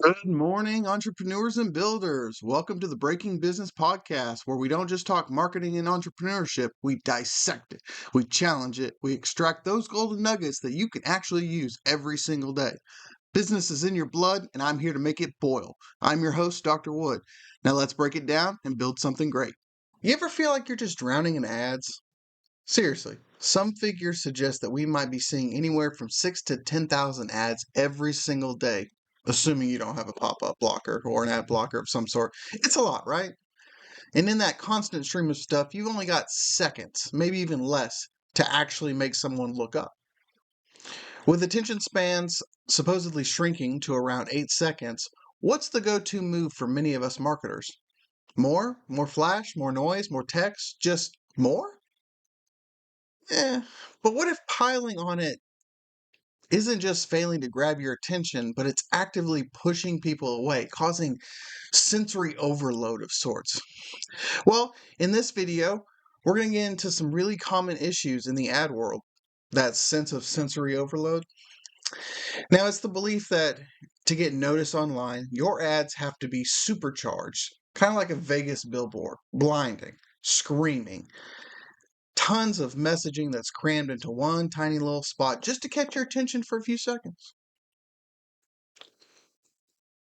Good morning, entrepreneurs and builders. Welcome to the Breaking Business Podcast, where we don't just talk marketing and entrepreneurship, we dissect it, we challenge it, we extract those golden nuggets that you can actually use every single day. Business is in your blood, and I'm here to make it boil. I'm your host, Dr. Wood. Now let's break it down and build something great. You ever feel like you're just drowning in ads? Seriously, some figures suggest that we might be seeing anywhere from 6 to 10,000 ads every single day, assuming you don't have a pop-up blocker or an ad blocker of some sort. It's a lot, right? And in that constant stream of stuff, you've only got seconds, maybe even less, to actually make someone look up. With attention spans supposedly shrinking to around 8 seconds, what's the go-to move for many of us marketers? More? More flash? More noise? More text? Just more? Eh, but what if piling on it isn't just failing to grab your attention, but it's actively pushing people away, causing sensory overload of sorts? Well, in this video, we're going to get into some really common issues in the ad world, that sense of sensory overload. Now, it's the belief that to get noticed online, your ads have to be supercharged, kind of like a Vegas billboard, blinding, screaming, tons of messaging that's crammed into one tiny little spot just to catch your attention for a few seconds.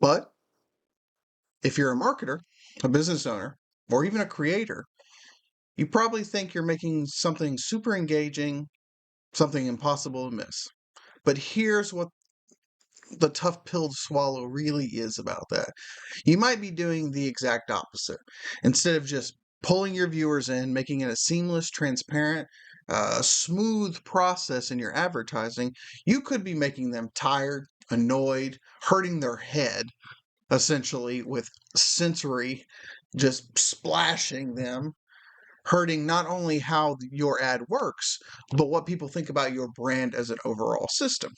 But if you're a marketer, a business owner, or even a creator, you probably think you're making something super engaging, something impossible to miss. But here's what the tough pill to swallow really is about that. You might be doing the exact opposite. Instead of just pulling your viewers in, making it a seamless, transparent, smooth process in your advertising, you could be making them tired, annoyed, hurting their head, essentially, with sensory just splashing them, hurting not only how your ad works, but what people think about your brand as an overall system.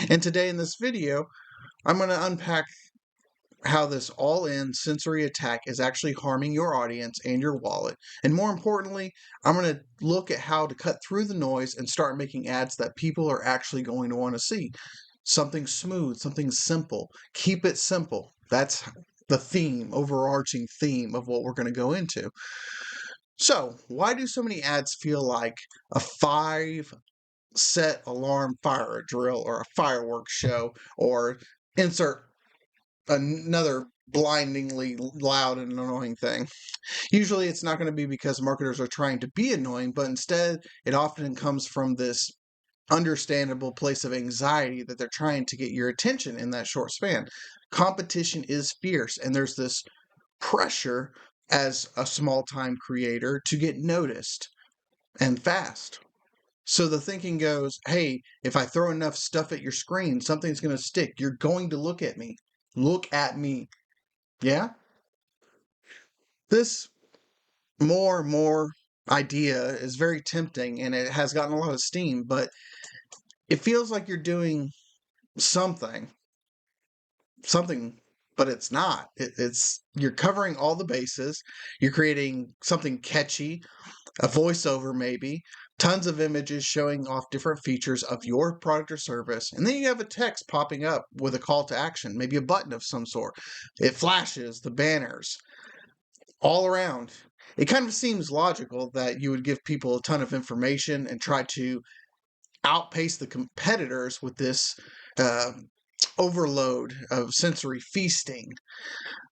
And today in this video, I'm going to unpack how this all-in sensory attack is actually harming your audience and your wallet. And more importantly, I'm going to look at how to cut through the noise and start making ads that people are actually going to want to see. Something smooth, something simple. Keep it simple. That's the theme, overarching theme of what we're going to go into. So, why do so many ads feel like a 5 set alarm fire drill or a fireworks show, or insert another blindingly loud and annoying thing? Usually it's not going to be because marketers are trying to be annoying, but instead it often comes from this understandable place of anxiety that they're trying to get your attention in that short span. Competition is fierce, and there's this pressure as a small time creator to get noticed and fast. So the thinking goes, hey, if I throw enough stuff at your screen, something's going to stick. You're going to look at me. Look at me. Yeah? This more idea is very tempting, and it has gotten a lot of steam, but it feels like you're doing something, something, but it's not. It's you're covering all the bases. You're creating something catchy, a voiceover maybe, tons of images showing off different features of your product or service, and then you have a text popping up with a call to action, maybe a button of some sort. It flashes the banners all around. It kind of seems logical that you would give people a ton of information and try to outpace the competitors with this uh, overload of sensory feasting.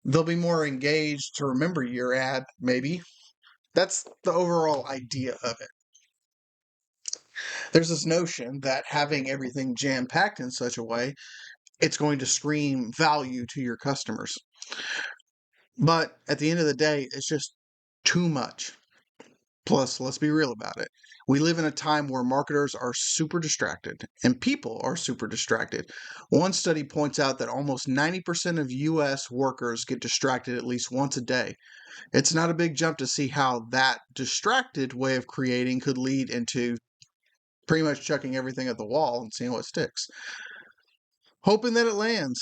They'll be more engaged to remember your ad, maybe. That's the overall idea of it. There's this notion that having everything jam packed in such a way, it's going to scream value to your customers. But at the end of the day, it's just too much. Plus, let's be real about it. We live in a time where marketers are super distracted and people are super distracted. One study points out that almost 90% of US workers get distracted at least once a day. It's not a big jump to see how that distracted way of creating could lead into pretty much chucking everything at the wall and seeing what sticks, hoping that it lands.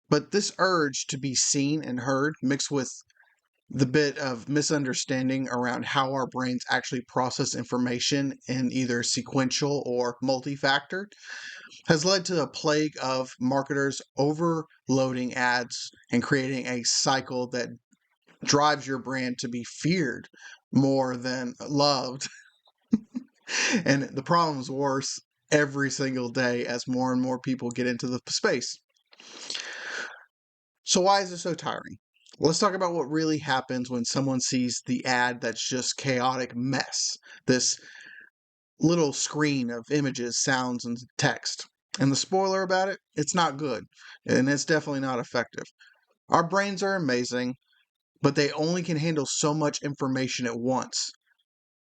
But this urge to be seen and heard, mixed with the bit of misunderstanding around how our brains actually process information in either sequential or multi-factored has led to a plague of marketers overloading ads and creating a cycle that drives your brand to be feared more than loved. And the problem's worse every single day as more and more people get into the space. So why is it so tiring? Let's talk about what really happens when someone sees the ad that's just chaotic mess. This little screen of images, sounds, and text. And the spoiler about it, it's not good. And it's definitely not effective. Our brains are amazing, but they only can handle so much information at once.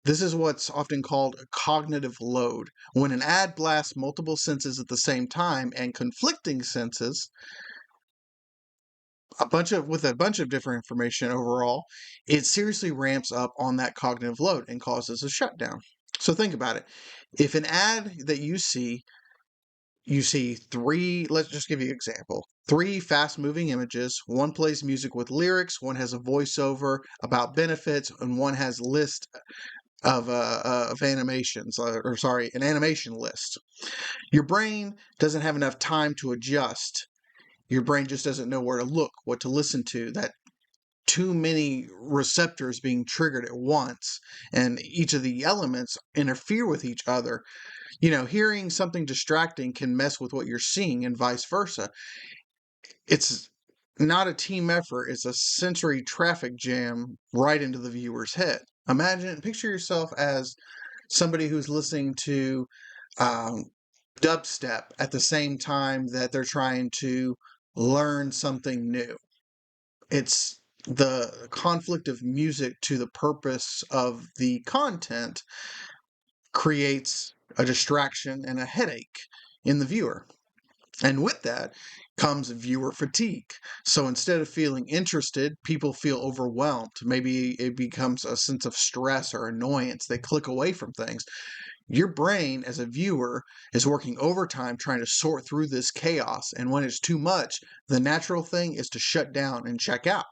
This is what's often called a cognitive load. When an ad blasts multiple senses at the same time and conflicting senses, with a bunch of different information overall, it seriously ramps up on that cognitive load and causes a shutdown. So think about it. If an ad that you see three, let's just give you an example. Three fast moving images. One plays music with lyrics, one has a voiceover about benefits, and one has list of animations, or sorry, an animation list. Your brain doesn't have enough time to adjust. Your brain just doesn't know where to look, what to listen to. That too many receptors being triggered at once, and each of the elements interfere with each other. Hearing something distracting can mess with what you're seeing, and vice versa. It's not a team effort, it's a sensory traffic jam right into the viewer's head. Picture yourself as somebody who's listening to um, dubstep at the same time that they're trying to learn something new. It's the conflict of music to the purpose of the content creates a distraction and a headache in the viewer. And with that comes viewer fatigue. So instead of feeling interested, people feel overwhelmed. Maybe it becomes a sense of stress or annoyance. They click away from things. Your brain, as a viewer, is working overtime trying to sort through this chaos. And when it's too much, the natural thing is to shut down and check out.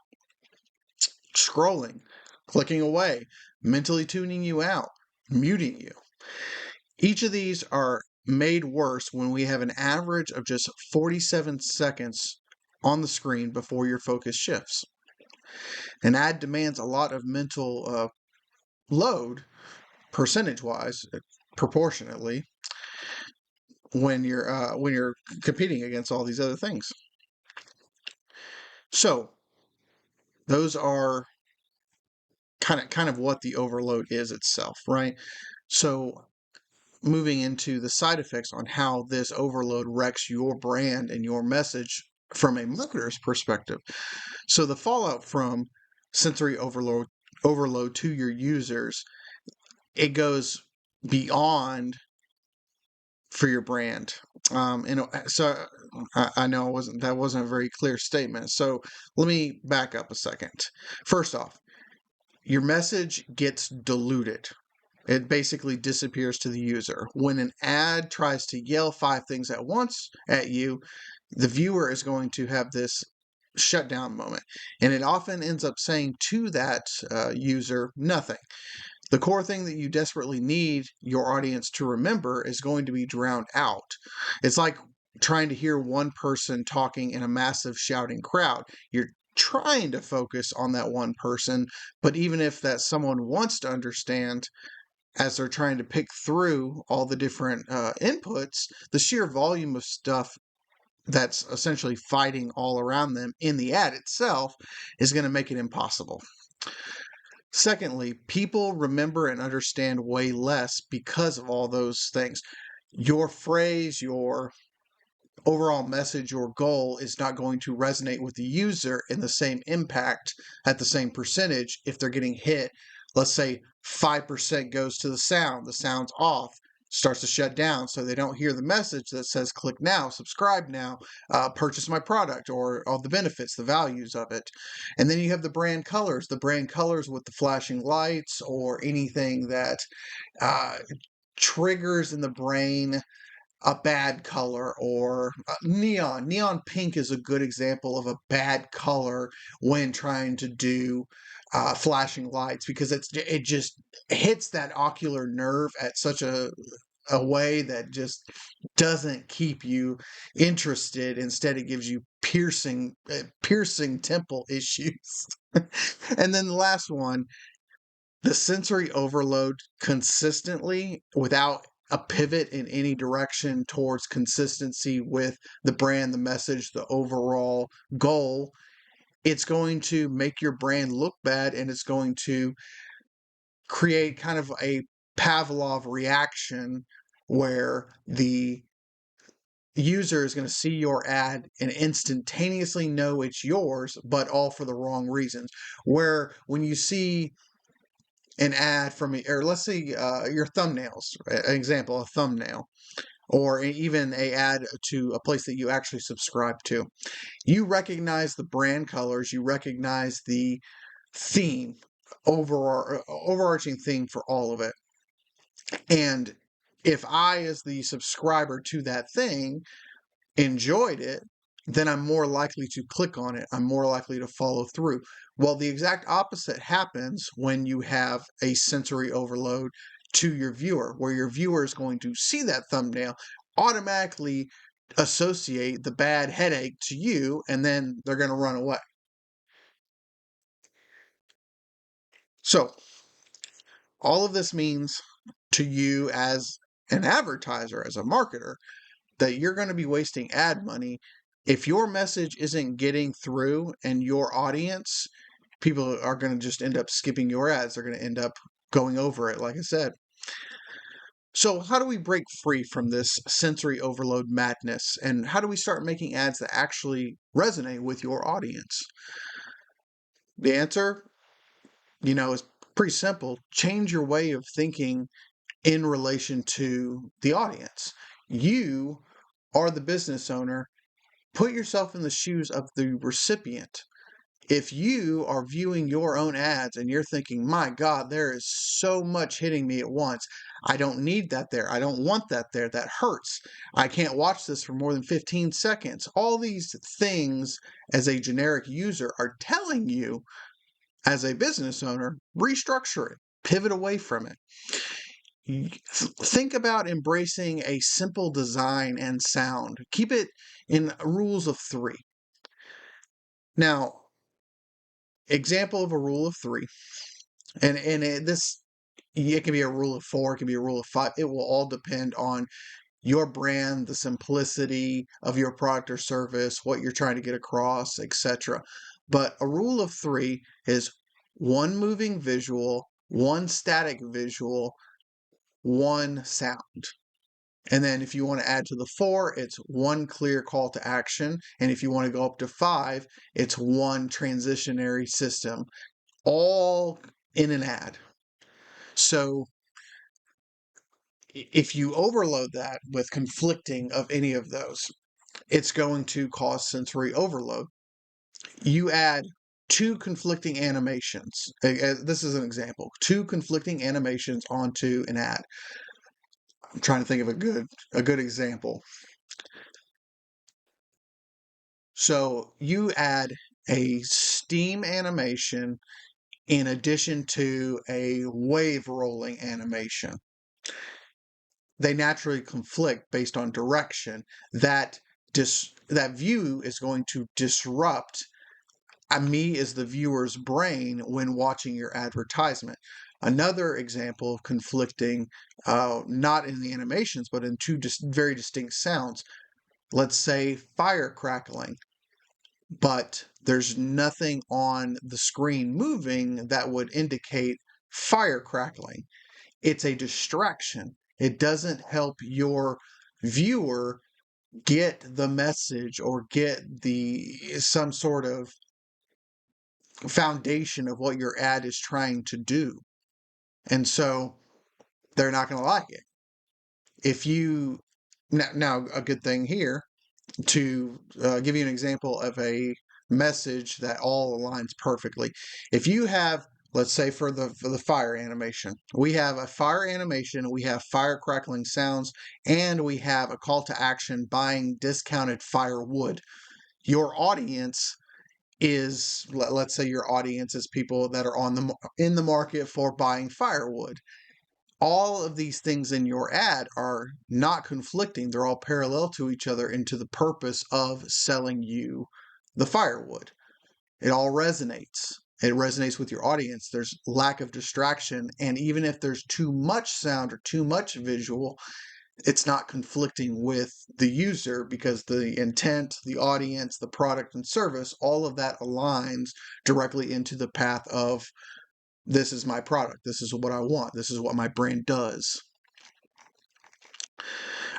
Scrolling, clicking away, mentally tuning you out, muting you. Each of these are made worse when we have an average of just 47 seconds on the screen before your focus shifts. An ad demands a lot of mental load, percentage-wise, proportionately, when you're competing against all these other things. So those are kind of what the overload is itself, right? So moving into the side effects on how this overload wrecks your brand and your message from a marketer's perspective. So the fallout from sensory overload to your users, it goes beyond for your brand. So I know that wasn't a very clear statement. So let me back up a second. First off, your message gets diluted. It basically disappears to the user. When an ad tries to yell five things at once at you, the viewer is going to have this shutdown moment. And it often ends up saying to that user nothing. The core thing that you desperately need your audience to remember is going to be drowned out. It's like trying to hear one person talking in a massive shouting crowd. You're trying to focus on that one person, but even if that someone wants to understand, as they're trying to pick through all the different inputs, the sheer volume of stuff that's essentially fighting all around them in the ad itself is going to make it impossible. Secondly, people remember and understand way less because of all those things. Your phrase, your overall message, your goal is not going to resonate with the user in the same impact at the same percentage if they're getting hit. Let's say 5% goes to the sound's off, starts to shut down, so they don't hear the message that says click now, subscribe now, purchase my product, or all the benefits, the values of it. And then you have the brand colors with the flashing lights or anything that triggers in the brain a bad color, or neon. Neon pink is a good example of a bad color when trying to do flashing lights, because it just hits that ocular nerve at such a way that just doesn't keep you interested. Instead, it gives you piercing temple issues. And then the last one, the sensory overload consistently without a pivot in any direction towards consistency with the brand, the message, the overall goal. It's going to make your brand look bad, and it's going to create kind of a Pavlov reaction where the user is going to see your ad and instantaneously know it's yours, but all for the wrong reasons. Where when you see an ad from, or let's say your thumbnails, an example, a thumbnail, or even a ad to a place that you actually subscribe to, you recognize the brand colors, you recognize the theme, overarching theme for all of it. And if I, as the subscriber to that thing, enjoyed it, then I'm more likely to click on it. I'm more likely to follow through. Well, the exact opposite happens when you have a sensory overload to your viewer, where your viewer is going to see that thumbnail, automatically associate the bad headache to you, and then they're going to run away. So, all of this means to you as an advertiser, as a marketer, that you're going to be wasting ad money if your message isn't getting through, and your audience, people are going to just end up skipping your ads. They're going to end up going over it, like I said. So, how do we break free from this sensory overload madness? And how do we start making ads that actually resonate with your audience? The answer, is pretty simple. Change your way of thinking in relation to the audience. You are the business owner. Put yourself in the shoes of the recipient. If you are viewing your own ads and you're thinking, my God, there is so much hitting me at once. I don't need that there. I don't want that there. That hurts. I can't watch this for more than 15 seconds. All these things, as a generic user, are telling you, as a business owner, restructure it, pivot away from it. Think about embracing a simple design and sound. Keep it in rules of three. Now, example of a rule of three, and it can be a rule of four, it can be a rule of five. It will all depend on your brand, the simplicity of your product or service, what you're trying to get across, etc. But a rule of three is one moving visual, one static visual, one sound. And then if you want to add to the four, it's one clear call to action. And if you want to go up to five, it's one transitionary system, all in an ad. So if you overload that with conflicting of any of those, it's going to cause sensory overload. You add two conflicting animations. This is an example. Two conflicting animations onto an ad. I'm trying to think of a good example. So you add a steam animation in addition to a wave rolling animation. They naturally conflict based on direction. That view is going to disrupt me as the viewer's brain when watching your advertisement. Another example of conflicting, not in the animations, but in two very distinct sounds. Let's say fire crackling, but there's nothing on the screen moving that would indicate fire crackling. It's a distraction. It doesn't help your viewer get the message or get some sort of foundation of what your ad is trying to do. And so they're not going to like it. If you now a good thing here to give you an example of a message that all aligns perfectly. If you have let's say for the fire animation. We have a fire animation, we have fire crackling sounds, and we have a call to action buying discounted firewood. Your audience is, let's say your audience is people that are in the market for buying firewood. All of these things in your ad are not conflicting. They're all parallel to each other into the purpose of selling you the firewood. It all resonates. It resonates with your audience. There's lack of distraction. And even if there's too much sound or too much visual, it's not conflicting with the user because the intent, the audience, the product and service, all of that aligns directly into the path of this is my product. This is what I want. This is what my brand does.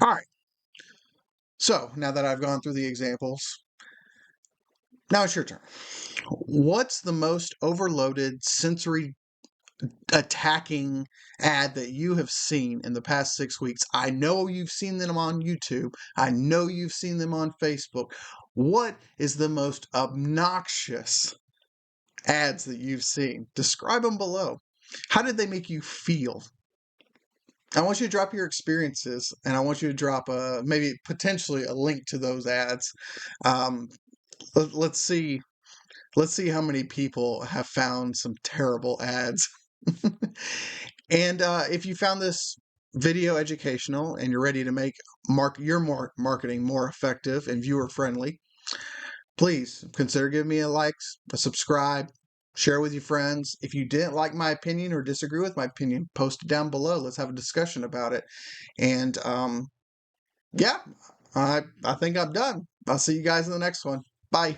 All right. So now that I've gone through the examples, now it's your turn. What's the most overloaded sensory attacking ad that you have seen in the past 6 weeks? I know you've seen them on YouTube. I know you've seen them on Facebook. What is the most obnoxious ads that you've seen? Describe them below. How did they make you feel? I want you to drop your experiences, and I want you to drop maybe potentially a link to those ads. Um, let's see. Let's see how many people have found some terrible ads. And if you found this video educational and you're ready to make your marketing more effective and viewer friendly, please consider giving me a like, a subscribe, share with your friends. If you didn't like my opinion or disagree with my opinion, post it down below. Let's have a discussion about it. And yeah, I think I'm done. I'll see you guys in the next one. Bye.